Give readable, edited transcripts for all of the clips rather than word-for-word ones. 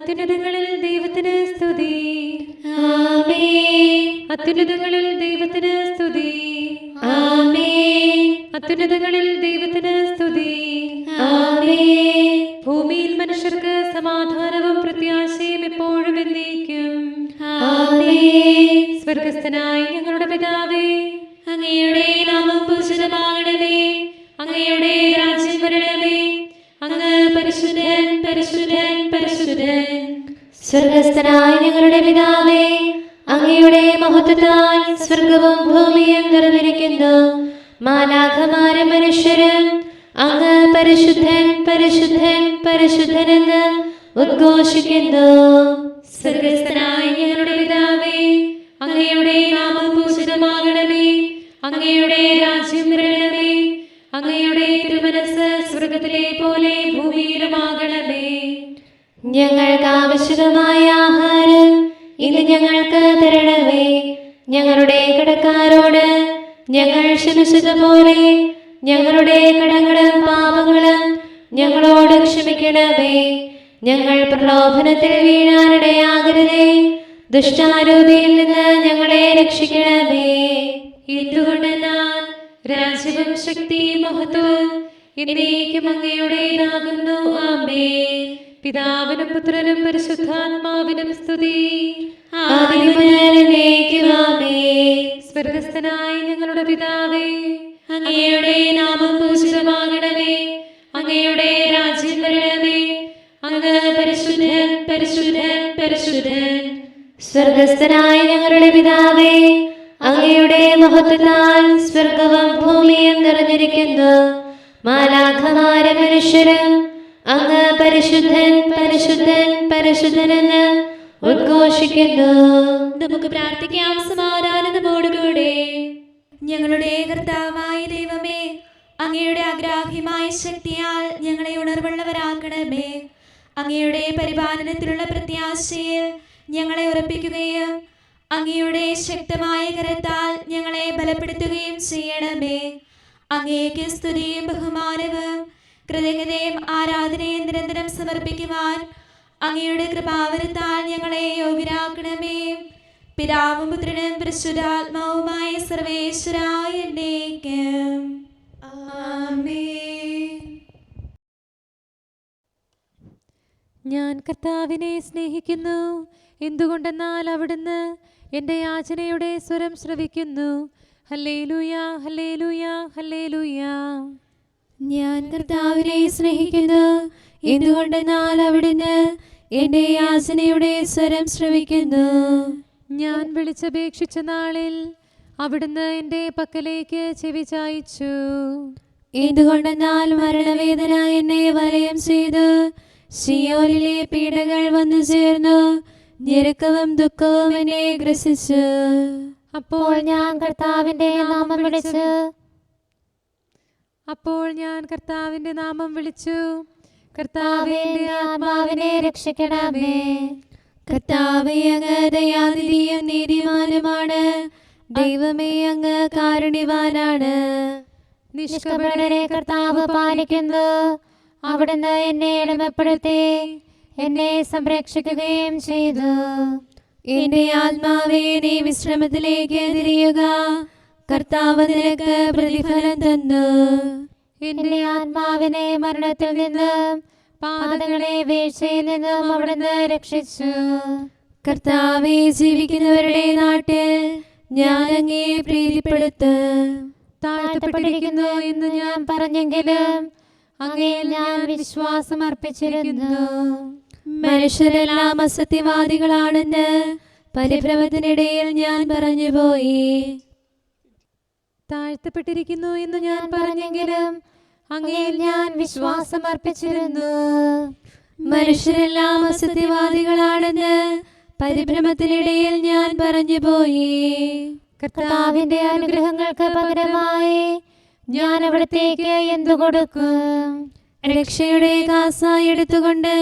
അത്യുന്നതങ്ങളിൽ ദൈവത്തിന് സ്തുതി. ആമേൻ. അത്യുന്നതങ്ങളിൽ ദൈവത്തിന് സ്തുതി. ആമേൻ. അത്യുന്നതങ്ങളിൽ ദൈവത്തിന് സ്തുതി. ആമേൻ. ഭൂമിയിൽ മനുഷ്യർക്ക് സമാധാനവും പ്രത്യാശയും എപ്പോഴും എന്നേക്കും. ആമേൻ. സ്വർഗസ്ഥനായ ഞങ്ങളുടെ പിതാവേ, അങ്ങയുടെ നാമം പൂജിതമാകണമേ. അങ്ങയുടെ രാജ്യം വരണമേ. അങ്ങ് പരിശുദ്ധൻ, പരിശുദ്ധൻ, പരിശുദ്ധൻ. സ്വർഗസ്ഥനായ ഞങ്ങളുടെ പിതാവേ, അങ്ങയുടെ മഹത്വത്താൽ സ്വർഗവും ഭൂമിയും നിറഞ്ഞിരിക്കുന്നു. മാലാഖമാരും മനുഷ്യരും അങ്ങ് പരിശുദ്ധൻ, പരിശുദ്ധൻ, പരിശുദ്ധനെന്ന് ഉദ്ഘോഷിക്കുന്നു. സ്വർഗസ്ഥനായ ഞങ്ങളുടെ പിതാവേ, അങ്ങയുടെ നാമം പൂജിതമാകണമേ. അങ്ങയുടെ രാജ്യം വരണമേ. അങ്ങയുടെ തിരുമനസ്സ് സ്വർഗത്തിലെ പോലെ ഭൂമിയിലുമാകണമേ. ഞങ്ങൾക്ക് ആവശ്യമായ ആഹാരം ഇന്ന് ഞങ്ങൾക്ക് തരണമേ. ഞങ്ങളുടെ കടക്കാരോട് ഞങ്ങൾ ക്ഷമിച്ചതുപോലെ ഞങ്ങളുടെ കടങ്ങളും പാപങ്ങളും ഞങ്ങളോട് ക്ഷമിക്കണമേ. ഞങ്ങൾ പ്രലോഭനത്തിൽ വീഴാനിടയാകരുതേ. ദുഷ്ടാരൂപിയിൽ നിന്ന് ഞങ്ങളെ രക്ഷിക്കണമേ. എന്തുകൊണ്ടെന്നാൽ രാജ്യവും ശക്തിയും മഹത്വവും എന്നേക്കും അങ്ങയുടേതാകുന്നു. ആമേൻ. പിതാവിനും പുത്രനും പരിശുദ്ധാത്മാവിനും സ്തുതി. ആദിയും മുതൽ എന്നേക്കും ആമേൻ. സ്വർഗസ്ഥനായ ഞങ്ങളുടെ പിതാവേ, അങ്ങയുടെ നാമം പൂജിതമാകണമേ. അങ്ങയുടെ രാജ്യം വരണമേ. അങ്ങ് പരിശുദ്ധൻ, പരിശുദ്ധൻ, പരിശുദ്ധൻ. സ്വർഗസ്ഥനായ ഞങ്ങളുടെ പിതാവേ, അങ്ങയുടെ മഹത്വത്താൽ സ്വർഗവും ഭൂമിയും നിറഞ്ഞിരിക്കുന്നു. മാലാഖമാരും മനുഷ്യരും അങ്ങ് പരിശുദ്ധൻ, പരിശുദ്ധൻ, പരിശുദ്ധനെന്ന് ഉദ്ഘോഷിക്കുന്നു. നമുക്ക് പ്രാർത്ഥിക്കാം സമാധാനത്തോടുകൂടെ. ഞങ്ങളുടെ കർത്താവായ ദൈവമേ, അങ്ങയുടെ അഗ്രാഹ്യമായ ശക്തിയാൽ ഞങ്ങളെ ഉണർവുള്ളവരാക്കണമേ. അങ്ങയുടെ പരിപാലനത്തിലുള്ള പ്രത്യാശയിൽ ഞങ്ങളെ ഉറപ്പിക്കുകയും അങ്ങയുടെ ശക്തമായ കരത്താൽ ഞങ്ങളെ ബലപ്പെടുത്തുകയും ചെയ്യണമേ. അങ്ങേക്ക് സ്തുതിയും ബഹുമാനവും കൃതജ്ഞതയും ആരാധനയും നിരന്തരം സമർപ്പിക്കുവാൻ അങ്ങയുടെ കൃപാവരത്താൽ ഞങ്ങളെ യോഗ്യരാക്കണമേ. പിതാവും പുത്രനും പരിശുദ്ധാത്മാവുമായ സർവേശ്വരായ എന്നേക്കും ആമേൻ. ഞാൻ കർത്താവിനെ സ്നേഹിക്കുന്നു. എന്തുകൊണ്ടെന്നാൽ അവിടുന്ന് എൻ്റെ യാചനയുടെ സ്വരം ശ്രവിക്കുന്നു. Hallelujah, hallelujah, hallelujah. ഞാൻ കർത്താവിനെ സ്നേഹിക്കുന്നു. എന്തുകൊണ്ടെന്നാൽ അവിടുന്ന് എൻ്റെ യാചനയുടെ സ്വരം ശ്രവിക്കുന്നു. ഞാൻ വിളിച്ചപേക്ഷിച്ച നാളിൽ അവിടുന്ന് എൻ്റെ പക്കലേക്ക് ചെവി ചായിച്ചു. എന്തുകൊണ്ടെന്നാൽ മരണവേദന എന്നെ വലയം ചെയ്തു. സിയോനിലെ പീഡകൾ വന്നു ചേർന്നു. ഞെരുക്കവും ദുഃഖവും എന്നെ ഗ്രസിച്ചു. അപ്പോൾ ഞാൻ കർത്താവിന്റെ നാമം വിളിച്ചു. കർത്താവേ, എൻ്റെ ആത്മാവിനെ രക്ഷിക്കണമേ. കർത്താവേ, അങ്ങ് ദയാനിധിയും നീതിമാനുമാണ്. ദൈവമേ, അങ്ങ് കാരുണ്യവാനാണ്. നിഷ്കപടരെ കർത്താവ് പാലിക്കുന്നു. അവിടുന്ന് എന്നെ എളിമപ്പെടുത്തി എന്നെ സംരക്ഷിക്കുകയും ചെയ്തു. എന്റെ ആത്മാവേ, നീ വിശ്രമത്തിലേക്ക് തിരിയുക. കർത്താവ് നിനക്ക് പ്രതിഫലം തന്നു. എന്റെ ആത്മാവിനെ മരണത്തിൽ നിന്നും പാതകളെ വീഴ്ചയിൽ നിന്നും അവിടുന്ന് രക്ഷിച്ചു. കർത്താവെ, ജീവിക്കുന്നവരുടെ നാട്ടിൽ ഞാൻ അങ്ങേ പ്രീതിപ്പെടുത്തും. താഴ്ത്തപ്പെട്ടിരിക്കുന്നു എന്ന് ഞാൻ പറഞ്ഞെങ്കിലും അങ്ങയിൽ ഞാൻ വിശ്വാസം അർപ്പിച്ചിരുന്നു. മനുഷ്യരെല്ലാം അസത്യവാദികളാണെന്ന് പരിഭ്രമത്തിനിടയിൽ ഞാൻ പറഞ്ഞുപോയി. താഴ്ത്തപ്പെട്ടിരിക്കുന്നു എന്ന് ഞാൻ പറഞ്ഞെങ്കിലും അങ്ങയിൽ ഞാൻ വിശ്വാസം അർപ്പിച്ചിരുന്നു. മനുഷ്യരെല്ലാം അസത്യവാദികളാണെന്ന് പരിഭ്രമത്തിനിടയിൽ ഞാൻ പറഞ്ഞുപോയി. കർത്താവിന്റെ അനുഗ്രഹങ്ങൾക്ക് പകരമായി ഞാൻ അവിടത്തേക്ക് എന്തു കൊടുക്കും? രക്ഷയുടെ കാസായി എടുത്തുകൊണ്ട്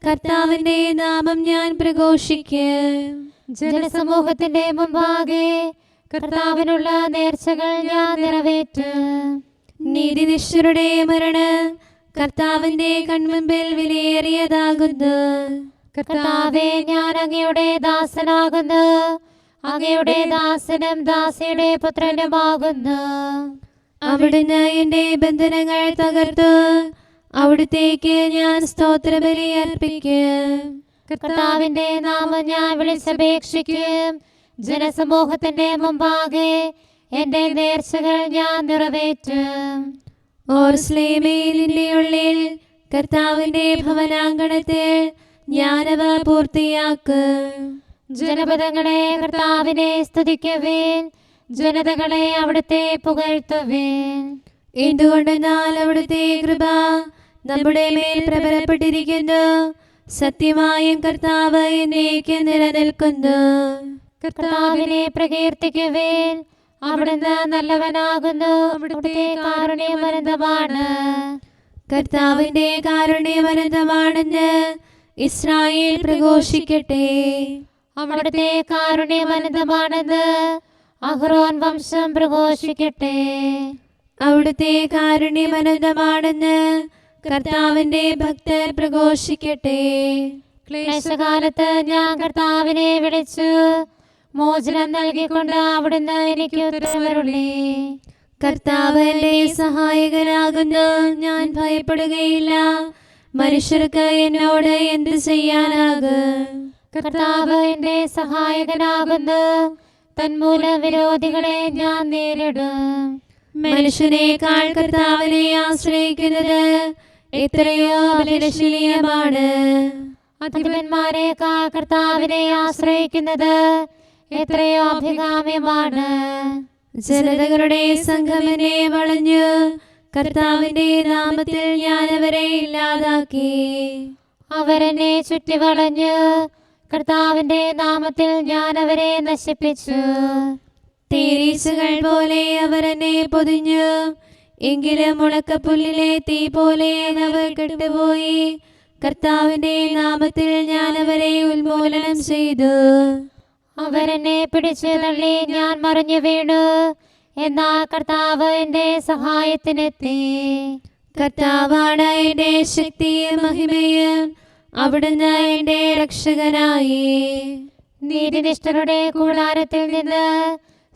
കർത്താവിന്റെ നാമം ഞാൻ പ്രഘോഷിക്കും. ജനസമൂഹത്തിന്റെ മുമ്പാകെ കർത്താവിനുള്ള നേർച്ചകൾ ഞാൻ നിറവേറ്റും. നീതിനിഷ്ഠരുടെ മരണം കർത്താവിന്റെ കൺമുമ്പിൽ വിലയേറിയതാകുന്നു. കർത്താവേ, ഞാൻ അങ്ങയുടെ ദാസനാകുന്നു, അങ്ങയുടെ ദാസനും ദാസിയുടെ പുത്രനുമാകുന്നു. അവിടുന്ന് എന്റെ ബന്ധനങ്ങൾ തകർത്തു, അവിടുത്തേക്ക് ഞാൻ സ്തോത്രബലി അർപ്പിക്കും. കർത്താവിന്റെ നാമം ഞാൻ വിളിച്ചപേക്ഷിക്കും, ജനസമൂഹത്തിന്റെ മുമ്പാകെ എന്റെ നേർച്ചകൾ ഞാൻ നിറവേറ്റും. ഓർസ്ലേമിന്റെ ഉള്ളിൽ കർത്താവിന്റെ ഭവനാങ്കണത്തിൽ ഞാനവ പൂർത്തിയാക്കും. ജനപദങ്ങളെ കർത്താവിനെ സ്തുതിക്കുവിൻ, ജനതകളെ അവിടുത്തെ പുകഴ്ത്തുവിൻ. എന്തുകൊണ്ടെന്നാൽ അവിടുത്തെ കൃപ നമ്മുടെ മേൽ പ്രബലപ്പെട്ടിരിക്കുന്നു, സത്യമായും കർത്താവ് എന്നേക്ക് നിലനിൽക്കുന്നു. കർത്താവിനെ പ്രകീർത്തിക്കുവിൻ, അവിടുന്ന് നല്ലവനാകുന്നു, അവിടുത്തെ കാരുണ്യം അനന്തമാണ്. കർത്താവിന്റെ കാരുണ്യം അനന്തമാണെന്ന് ഇസ്രായേൽ പ്രഘോഷിക്കട്ടെ. അവിടുത്തെ കാരുണ്യം അനന്തമാണെന്ന് അഹ്റോൻ വംശം പ്രഘോഷിക്കട്ടെ. അവിടുത്തെ കാരുണ്യം അനന്തമാണെന്ന് കർത്താവിന്റെ ഭക്തർ പ്രഘോഷിക്കട്ടെ. ക്ലേശകാലത്ത് ഞാൻ കർത്താവിനെ വിളിച്ചു, മോചനം നൽകിക്കൊണ്ട് അവിടുന്ന് എനിക്ക് ഉത്തരമരുളി. കർത്താവ് എന്റെ സഹായകനാകുന്നു, ഞാൻ ഭയപ്പെടുകയില്ല. മനുഷ്യർക്ക് എന്നോട് എന്ത് ചെയ്യാനാകും? കർത്താവ് എന്റെ സഹായകനാകുന്നു, തന്മൂലം വിരോധികളെ ഞാൻ നേരിടും. മനുഷ്യനേക്കാൾ കർത്താവിനെ ആശ്രയിക്കുന്നത് എത്രയോ അഭിലഷണീയമാണ്. അധിപന്മാരെക്കാൾ കർത്താവിനെ ആശ്രയിക്കുന്നത് എത്രയോ അഭികാമ്യമാണ്. ജനതകളുടെ സംഘം എന്നെ വളഞ്ഞു, കർത്താവിന്റെ നാമത്തിൽ ഞാൻ അവരെ ഇല്ലാതാക്കി. അവരെന്നെ ചുറ്റി വളഞ്ഞു, കർത്താവിന്റെ നാമത്തിൽ ഞാൻ അവരെ നശിപ്പിച്ചു. തേനീച്ചകൾ പോലെ അവർ എന്നെ പൊതിഞ്ഞു, എങ്കിലും ഉണക്കപ്പുല്ലിലെ തീ പോലെ അവർ കെട്ടുപോയി. കർത്താവിന്റെ നാമത്തിൽ ഞാൻ അവരെ ഉന്മൂലനം ചെയ്തു. അവരെന്നെ പിടിച്ചു തള്ളി, ഞാൻ മറിഞ്ഞു വീണു. എന്നാൽ കർത്താവ് എന്റെ സഹായത്തിനെത്തി. കർത്താവാണ് എന്റെ ശക്തിയും മഹിമയും, അവിടുന്ന് എന്റെ രക്ഷകനായി. നീതിനിഷ്ഠരുടെ കൂടാരത്തിൽ നിന്ന്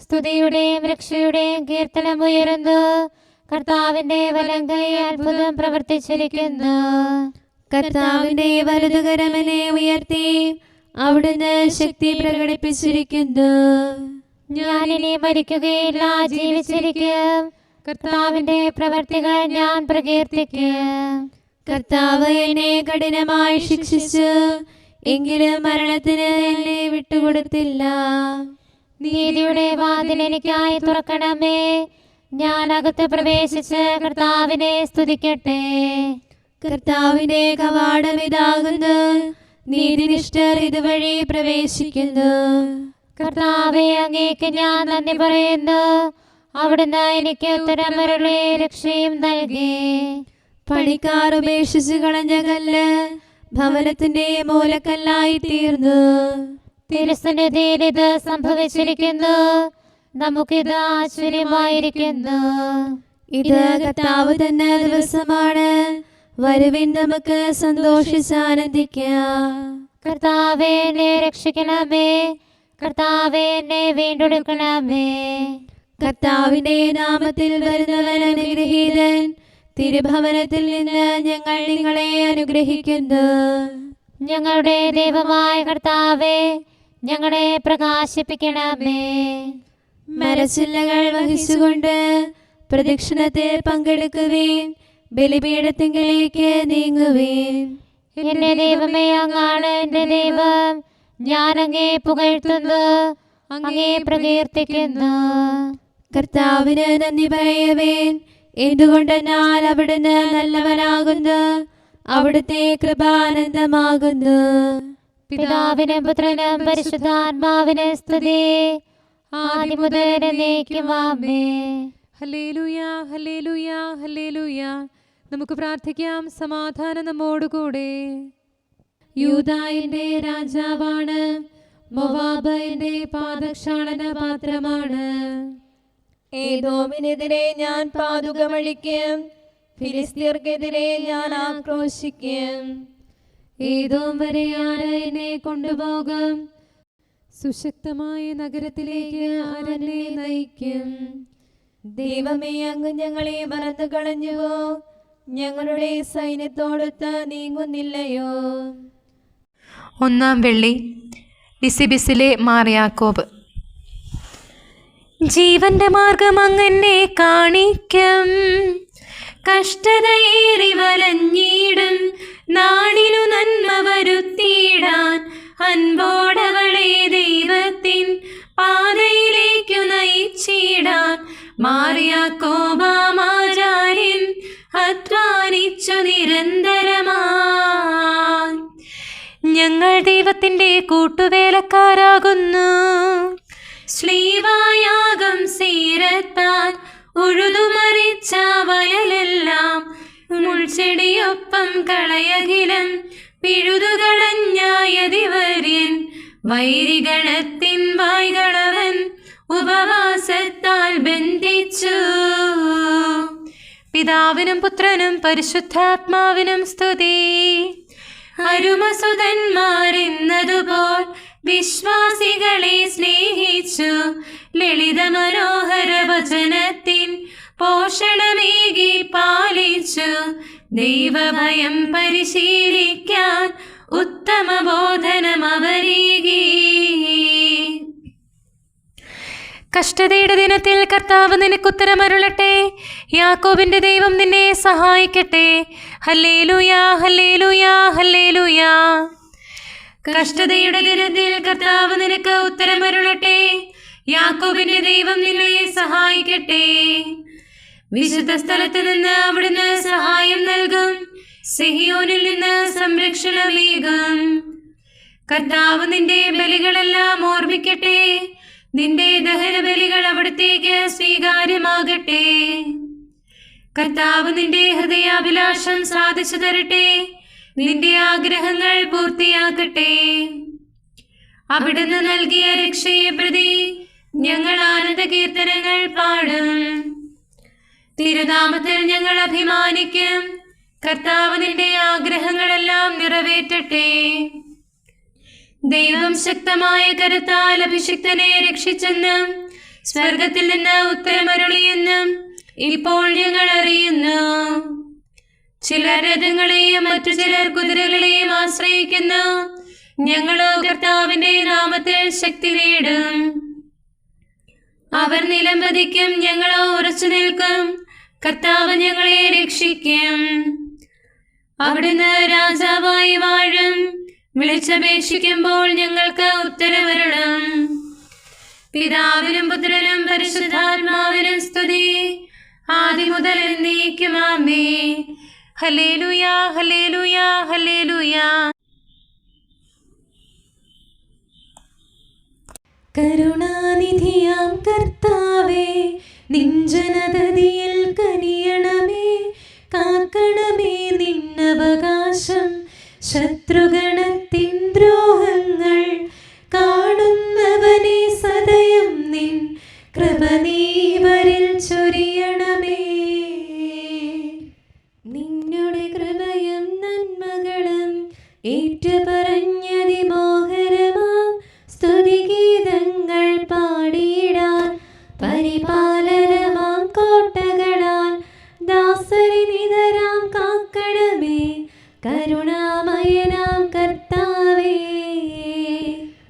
സ്തുതിയുടെയും രക്ഷയുടെയും കീർത്തനം ഉയരുന്നു. കർത്താവിന്റെ വലങ്കൈ അത്ഭുതം പ്രവർത്തിച്ചിരിക്കുന്നു. കർത്താവിന്റെ വലതുകരം എന്നെ ഉയർത്തി, അവിടുന്ന് ശക്തി പ്രകടിപ്പിച്ചിരിക്കുന്നു. ഞാനിനി മരിക്കുകയില്ല, ജീവിച്ചിരിക്കും. കർത്താവിന്റെ പ്രവർത്തികൾ ഞാൻ പ്രകീർത്തിക്കും. കർത്താവ് എന്നെ കഠിനമായി ശിക്ഷിച്ചു, എങ്കിലും മരണത്തിന് എന്നെ വിട്ടുകൊടുത്തില്ല. നീതിയുടെ വാതിൽ എനിക്കായി തുറക്കണമേ, ഞാൻ അകത്ത് പ്രവേശിച്ച് കർത്താവിനെ സ്തുതിക്കട്ടെ. കർത്താവിന്റെ കവാടം ഇതാകുന്നു, നീതിനിഷ്ഠർ ഇതുവഴി പ്രവേശിക്കുന്നു. കർത്താവേ, അങ്ങേക്ക് ഞാൻ നന്ദി പറയുന്നു, അവിടുന്ന് എനിക്ക് ഉത്തരമരുളി രക്ഷയും നൽകി. പണിക്കാർ ഉപേക്ഷിച്ചു കളഞ്ഞ കല്ല് ഭവനത്തിന്റെ മൂലക്കല്ലായി തീർന്നു. തിരുസന്നിധിയിൽ ഇത് സംഭവിച്ചിരിക്കുന്നു, നമുക്കിത് ആശ്ചര്യമായിരിക്കുന്നു. ഇത് കർത്താവ് തന്നെ ദിവസമാണ്, വരുവിൻ നമുക്ക് സന്തോഷിച്ചാനന്ദിക്കാം. കർത്താവേ, എന്നെ രക്ഷിക്കണമേ, കർത്താവേ, എന്നെ വീണ്ടെടുക്കണമേ. കർത്താവിന്റെ നാമത്തിൽ വരുന്നവൻ അനുഗ്രഹീതൻ, തിരുഭവനത്തിൽ നിന്ന് ഞങ്ങൾ നിങ്ങളെ അനുഗ്രഹിക്കുന്നു. ഞങ്ങളുടെ ദൈവമായ കർത്താവേ, ഞങ്ങളെ പ്രകാശിപ്പിക്കണമേ. മരച്ചില്ലകൾ വഹിച്ചുകൊണ്ട് പ്രദക്ഷിണത്തിൽ പങ്കെടുക്കുവേൻ, ബലിപീഠത്തിങ്കിലേക്ക് നീങ്ങുവേൻ. എന്റെ ദൈവമേ, അങ്ങാണ് എന്റെ ദൈവം, ഞാൻ അങ്ങേ പുകഴ്ത്തുന്നു, അങ്ങേ പ്രകീർത്തിക്കുന്നു. കർത്താവിന് നന്ദി പറയവേൻ, എന്തുകൊണ്ടെന്നാൽ അവിടുന്ന് നല്ലവനാകുന്നു, അവിടുത്തെ കൃപാനന്ദമാകുന്നു. പിതാവിനും പുത്രനും പരിശുദ്ധാത്മാവിനും സ്തുതി, ആദ്യം മുതൽ എന്നേക്കും ആമേൻ. Hallelujah, hallelujah, hallelujah. നമുക്ക് പ്രാർത്ഥിക്കാം, സമാധാനം നമ്മോടുകൂടെ. യൂദായിന്റെ രാജാവാണ്, മോവാബ് എന്റെ പാദക്ഷാളന പാത്രമാണ്. ഏദോമിനെതിരെ ഞാൻ പാതുകമഴിക്കും, ഫിലിസ്ത്യർക്കെതിരെ ഞാൻ ആക്രോശിക്കും. ഏതോം വരെ ആര് എന്നെ കൊണ്ടുപോകും? സുശക്തമായ നഗരത്തിലേക്ക് ആരെന്നെ നയിക്കും? ദൈവമേ, അങ്ങ് ഞങ്ങളെ മറന്നു കളഞ്ഞുവോ? ഞങ്ങളുടെ സൈന്യത്തോടൊത്ത് നീങ്ങുന്നില്ലയോ? ഒന്നാം വെള്ളി ലിസിബിസിലെ മാർ യാക്കോബ്. ജീവന്റെ മാർഗം അങ്ങെന്നെ കാണിക്കും, കഷ്ടതയേറി വലഞ്ഞിടും നാടിനു നന്മ വരുത്തിയിടാൻ അൻപോടവളെ ദൈവത്തിൻ പാതയിലേക്കു നയിച്ചിടാൻ മാർ യാക്കോബാചാര്യൻ അധ്വാനിച്ചു നിരന്തരമായി. ഞങ്ങൾ ദൈവത്തിൻ്റെ കൂട്ടുവേലക്കാരാകുന്നു, ശ്ലീവായാഗം സീരത്താൽ ഉഴുതുമറിച്ച വയലെല്ലാം മുൾച്ചെടിയൊപ്പം കളയകിലം പിഴുതുകളഞ്ഞായതിവര്യൻ വൈരിഗണത്തിൻ വായ്കളവൻ ഉപവാസത്താൽ ബന്ധിച്ചു. പിതാവിനും പുത്രനും പരിശുദ്ധാത്മാവിനും സ്തുതി. അരുമസുതന്മാരെന്നതുപോൽ വിശ്വാസികളെ സ്നേഹിച്ചു ലളിത മനോഹര വചനത്തിൻ പോഷണമേകി പാലിച്ചു ദൈവഭയം പരിശീലിക്കാൻ ഉത്തമ ബോധനം അവരേകി. കഷ്ടതയുടെ ദിനത്തിൽ കർത്താവ് നിനക്കുത്തരമരുളട്ടെ, യാക്കോബിന്റെ ദൈവം നിന്നെ സഹായിക്കട്ടെ. ഹല്ലേലൂയാ, ഹല്ലേലൂയാ, ഹല്ലേലൂയാ. കഷ്ടതയുടെ ദിനത്തിൽ കർത്താവ് നിനക്ക് ഉത്തരമരുളട്ടെ, യാക്കോബിന്റെ ദൈവം നിന്നെ സഹായിക്കട്ടെ. വിശുദ്ധ സ്ഥലത്ത് നിന്ന് അവിടുന്ന് സഹായം നൽകും, സിഹിയോനിൽ നിന്ന് സംരക്ഷണമേകും. കർത്താവ് നിന്റെ ബലികളെല്ലാം ഓർമ്മിക്കട്ടെ, നിന്റെ ദഹനബലികൾ അവിടത്തേക്ക് സ്വീകാര്യമാകട്ടെ. കർത്താവ് നിന്റെ ഹൃദയാഭിലാഷം സാധിച്ചു തരട്ടെ, നിന്റെ ആഗ്രഹങ്ങൾ പൂർത്തിയാക്കട്ടെ. അവിടുന്ന് നൽകിയ രക്ഷയെ പ്രതി ഞങ്ങൾ ആനന്ദ കീർത്തനങ്ങൾ പാടും. തിരുനാമത്തിൽ ഞങ്ങൾ അഭിമാനിക്കും. കർത്താവ് നിന്റെ ആഗ്രഹങ്ങളെല്ലാം നിറവേറ്റട്ടെ. ദൈവം ശക്തമായ കരത്താൽ അഭിഷിക്തനെ രക്ഷിച്ചെന്നും സ്വർഗത്തിൽ നിന്ന് ഉത്തരമരുളിയെന്നും ഇപ്പോൾ ഞങ്ങൾ അറിയുന്നു. ചിലർ രഥങ്ങളെയും മറ്റു ചിലർ കുതിരകളെയും ആശ്രയിക്കുന്നു. ഞങ്ങളോ കർത്താവിന്റെ നാമത്തിൽ ശക്തി നേടും. അവർ നിലംപതിക്കും, ഞങ്ങളോ ഉറച്ചു നിൽക്കും. കർത്താവ് ഞങ്ങളെ രക്ഷിക്കും. അവിടുന്ന് രാജാവായി വാഴും. വിളിച്ചപേക്ഷിക്കുമ്പോൾ ഞങ്ങൾക്ക് ഉത്തരവരുളും. പിതാവിനും പുത്രനും പരിശുദ്ധാത്മാവിനും സ്തുതി, ആദ്യം മുതൽ എന്നേക്കും ആമേൻ. ഹല്ലേലൂയാ, ഹല്ലേലൂയാ, ഹല്ലേലൂയാ. കരുണാനിധിയാം കർത്താവേ, നിഞ്ജനതതിയിൽ കനിയണമേ. കാക്കണമേ നിന്നവകാശം, ശത്രുഗണത്തിൻ ദ്രോഹങ്ങൾ കാണുന്നവനെ സദയം നിൻ കൃപ നീവരിൽ ചൊരിയണമേ. നിന്നുടെ കൃപയും നന്മകളും ഏറ്റുപറഞ്ഞതിമോഹരമാം സ്തുതിഗീതങ്ങൾ പാടിയിടാൻ പരിപാലനമാം കോട്ടകളാൽ ദാസരി നിതരാം കാക്കണമേ. കരുണാമയനാം കർത്താവേ,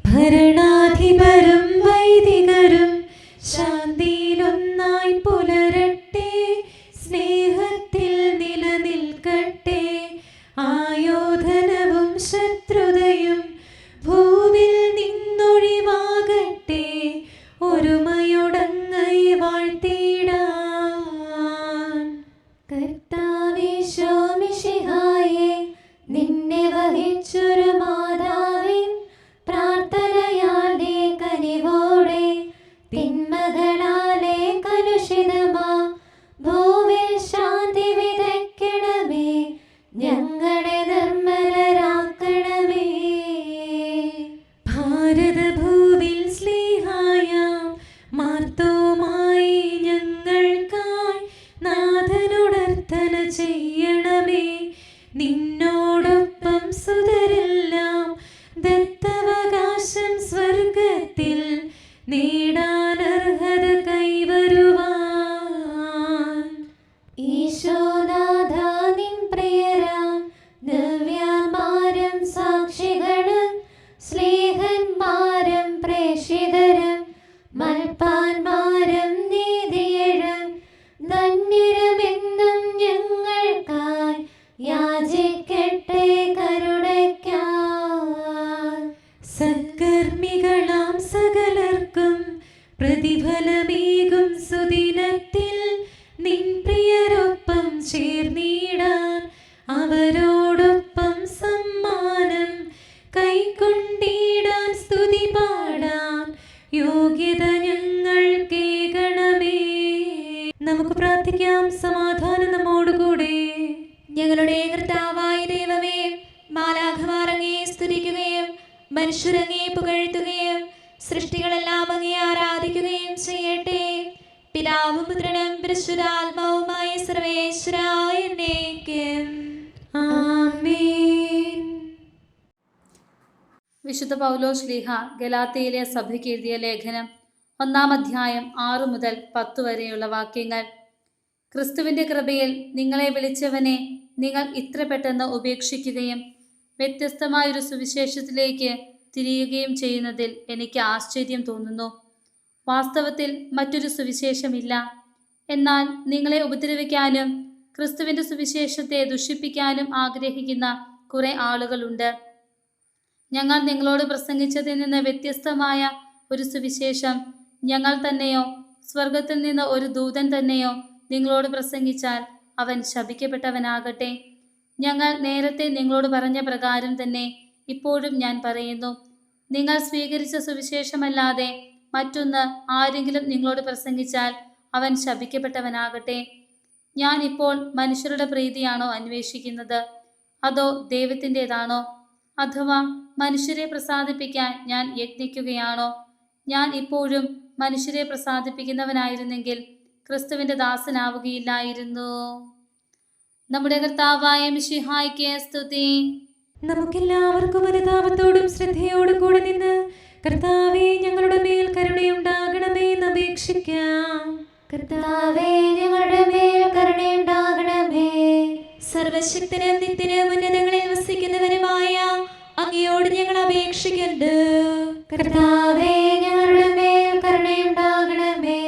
ഭരണാധിപരും വൈദികരും ശാന്തിയിലൊന്നായി പുലരട്ടെ. സ്നേഹത്തിൽ നിലനിൽക്കട്ടെ. ആയോധനവും ശത്രുതയും ഭൂവിൽ നിന്നൊഴിവാകട്ടെ. ഒരുമയോടങ്ങൈ വാഴ്ത്തിടാൻ. കർത്താവേ ശോമിശിഹായേ, നിന്നെ വഹിച്ചൊരു മനുഷ്യരങ്ങയെ പുകഴ്ത്തുകയും സൃഷ്ടികളെല്ലാം അങ്ങയെ ആരാധിക്കുകയും ചെയ്യട്ടെ. പിതാവും പുത്രനും പരിശുദ്ധാത്മാവുമായ സർവേശ്വരായ എന്നേക്കും. ആമേൻ. വിശുദ്ധ പൗലോസ് ശ്ലീഹ ഗലാത്യയിലെ സഭയ്ക്ക് എഴുതിയ ലേഖനം 1-ാം അധ്യായം 6 മുതൽ 10 വരെയുള്ള വാക്യങ്ങൾ. ക്രിസ്തുവിൻ്റെ കൃപയിൽ നിങ്ങളെ വിളിച്ചവനെ നിങ്ങൾ ഇത്ര പെട്ടെന്ന് ഉപേക്ഷിക്കുകയും വ്യത്യസ്തമായൊരു സുവിശേഷത്തിലേക്ക് തിരിയുകയും ചെയ്യുന്നതിൽ എനിക്ക് ആശ്ചര്യം തോന്നുന്നു. വാസ്തവത്തിൽ മറ്റൊരു സുവിശേഷമില്ല. എന്നാൽ നിങ്ങളെ ഉപദ്രവിക്കാനും ക്രിസ്തുവിൻ്റെ സുവിശേഷത്തെ ദുഷിപ്പിക്കാനും ആഗ്രഹിക്കുന്ന കുറേ ആളുകളുണ്ട്. ഞങ്ങൾ നിങ്ങളോട് പ്രസംഗിച്ചതിൽ നിന്ന് വ്യത്യസ്തമായ ഒരു സുവിശേഷം ഞങ്ങൾ തന്നെയോ സ്വർഗത്തിൽ നിന്ന് ഒരു ദൂതൻ തന്നെയോ നിങ്ങളോട് പ്രസംഗിച്ചാൽ അവൻ ശപിക്കപ്പെട്ടവനാകട്ടെ. ഞങ്ങൾ നേരത്തെ നിങ്ങളോട് പറഞ്ഞ പ്രകാരം തന്നെ ഇപ്പോഴും ഞാൻ പറയുന്നു. നിങ്ങൾ സ്വീകരിച്ച സുവിശേഷമല്ലാതെ മറ്റൊന്ന് ആരെങ്കിലും നിങ്ങളോട് പ്രസംഗിച്ചാൽ അവൻ ശപിക്കപ്പെട്ടവനാകട്ടെ. ഞാൻ ഇപ്പോൾ മനുഷ്യരുടെ പ്രീതിയാണോ അന്വേഷിക്കുന്നത്, അതോ ദൈവത്തിൻ്റെതാണോ? അഥവാ മനുഷ്യരെ പ്രസാദിപ്പിക്കാൻ ഞാൻ യത്നിക്കുകയാണോ? ഞാൻ ഇപ്പോഴും മനുഷ്യരെ പ്രസാദിപ്പിക്കുന്നവനായിരുന്നെങ്കിൽ ക്രിസ്തുവിൻ്റെ ദാസനാവുകയില്ലായിരുന്നു. നമ്മുടെ കർത്താവായ മിശിഹായ്ക്ക് സ്തുതി. നമുക്കെല്ലാവർക്കും അനുതാപത്തോടും ശ്രദ്ധയോടും കൂടെ നിന്ന് കർത്താവേ ഞങ്ങളുടെ മേൽ കരുണയുണ്ടാകണമേ എന്ന് അപേക്ഷിക്കാം. കർത്താവേ ഞങ്ങളുടെ മേൽ കരുണയുണ്ടാകണമേ. സർവശക്തനും നിത്യനും ഉന്നതങ്ങളിൽ വസിക്കുന്നവനുമായ അങ്ങയോട് ഞങ്ങൾ അപേക്ഷിക്കുന്നു. കർത്താവേ ഞങ്ങളുടെ മേൽ കരുണയുണ്ടാകണമേ.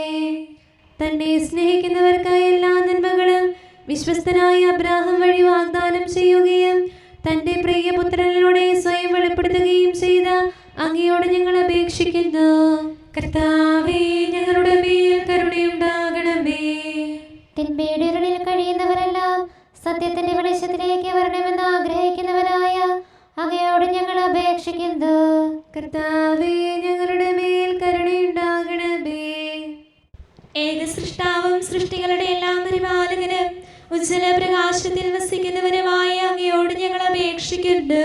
തന്നെ സ്നേഹിക്കുന്നവർക്കായി എല്ലാ നന്മകളും വിശ്വസ്തനായ അബ്രാഹാം വഴി വാഗ്ദാനം ചെയ്യുകയും തന്റെ പ്രിയപുത്രനിലൂടെ സ്വയം വെളിപ്പെടുത്തുകയും ചെയ്ത അങ്ങയോട് ഞങ്ങൾ അപേക്ഷിക്കുന്നു. കർത്താവേ ഞങ്ങളുടെ മേൽ കരുണയുണ്ടാകണമേ. തിന്മയുടെ ഇരുളിൽ കഴിയുന്നവരെല്ലാം സത്യത്തിന്റെ വെളിച്ചത്തിലേക്ക് വരണമെന്ന് ആഗ്രഹിക്കുന്നവരായ അങ്ങയോട് ഞങ്ങൾ അപേക്ഷിക്കുന്നു. കർത്താവേ ഞങ്ങളുടെ മേൽ കരുണയുണ്ടാകണമേ. ഏക സൃഷ്ടാവും സൃഷ്ടികളുടെ എല്ലാം പരിപാലകനും ഉജ്ജ്വല പ്രകാശത്തിൽ വസിക്കുന്നവനുമായ അങ്ങയോട് ഞങ്ങൾ അപേക്ഷിക്കുന്നു.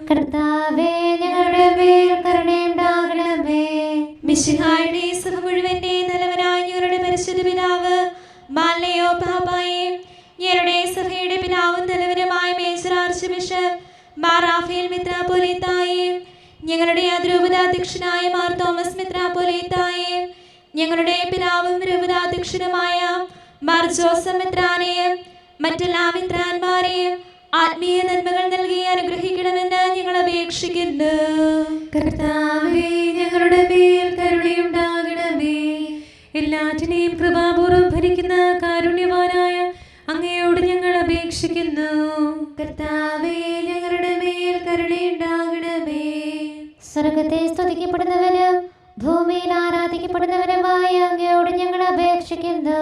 കർത്താവേ ഞങ്ങളുടെ മേൽ കരുണയുണ്ടാകണമേ. മിശിഹായുടെ സഭ മുഴുവന്റെ തലവനായ ഞങ്ങളുടെ പരിശുദ്ധ പിതാവ് മാലയോ പാപ്പായും ഞങ്ങളുടെ സഭയുടെ പിതാവും തലവനുമായ major archbishop Mar Raphael മെത്രാപ്പോലീത്തായും ഞങ്ങളുടെ അതിരൂപതാധ്യക്ഷനായ മാർ തോമസ് മെത്രാപ്പോലീത്തായും ഞങ്ങളുടെ പിതാവും രൂപതാധ്യക്ഷനുമായ മാർ ജോസഫ് മെത്രാനെയും മറ്റെല്ലാ മെത്രാന്മാരെയും ആത്മീയ നന്മകൾ നൽകി അനുഗ്രഹിക്കണമെന്ന് ഞങ്ങൾ അപേക്ഷിക്കുന്നു. കർത്താവേ ഞങ്ങളുടെ മേൽ കരുണയുണ്ടാകണമേ. എല്ലാറ്റിനെയും കൃപാപൂർവ്വം ഭരിക്കുന്ന കാരുണ്യവാനായ അങ്ങയോട് ഞങ്ങൾ അപേക്ഷിക്കുന്നു. കർത്താവേ ഞങ്ങളുടെ മേൽ കരുണയുണ്ടാകണമേ. സ്വർഗത്തെ സ്തുതിക്കപ്പെടുന്നവനും ഭൂമിയിൽ ആരാധിക്കപ്പെടുന്നവനുമായ അങ്ങയോട് ഞങ്ങൾ അപേക്ഷിക്കുന്നു.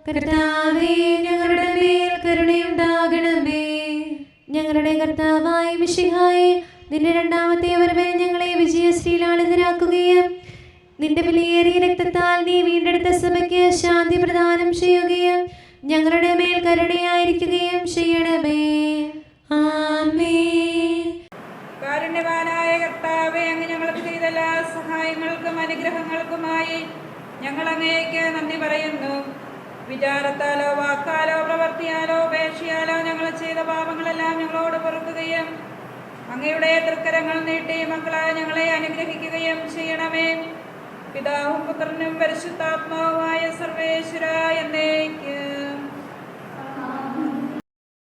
കർത്താവേ ഞങ്ങളുടെ മേൽ കരുണയുണ്ടാകണമേ. ഞങ്ങളുടെ കർത്താവായ മിശിഹായേ, നിന്റെ രണ്ടാമത്തെ വരവിൽ ഞങ്ങളെ വിജയശ്രീലാളിതരാക്കുകയും നിന്റെ വിലയേറിയ രക്തത്താൽ നീ വീണ്ടെടുത്ത സഭയ്ക്ക് ശാന്തി പ്രദാനം ചെയ്യുകയും ഞങ്ങളുടെ മേൽ കരുണയായിരിക്കുകയും ചെയ്യണമേ. ആമേൻ. കാരുണ്യവാനായ കർത്താവേ, അങ്ങ് ഞങ്ങൾക്ക് ചെയ്ത എല്ലാ സഹായങ്ങൾക്കും അനുഗ്രഹങ്ങൾക്കുമായി ഞങ്ങൾ അങ്ങേക്ക് നന്ദി പറയുന്നു. വിചാരത്താലോ വാക്കാലോ പ്രവർത്തിയാലോ ഉപേക്ഷയാലോ ഞങ്ങൾ ചെയ്ത പാപങ്ങളെല്ലാം ഞങ്ങളോട് പൊറുക്കുകയും അങ്ങയുടെ തൃക്കരങ്ങൾ നീട്ടി മക്കളായ ഞങ്ങളെ അനുഗ്രഹിക്കുകയും ചെയ്യണമേ. പിതാവും പുത്രനും പരിശുദ്ധാത്മാവുമായ സർവേശ്വരായ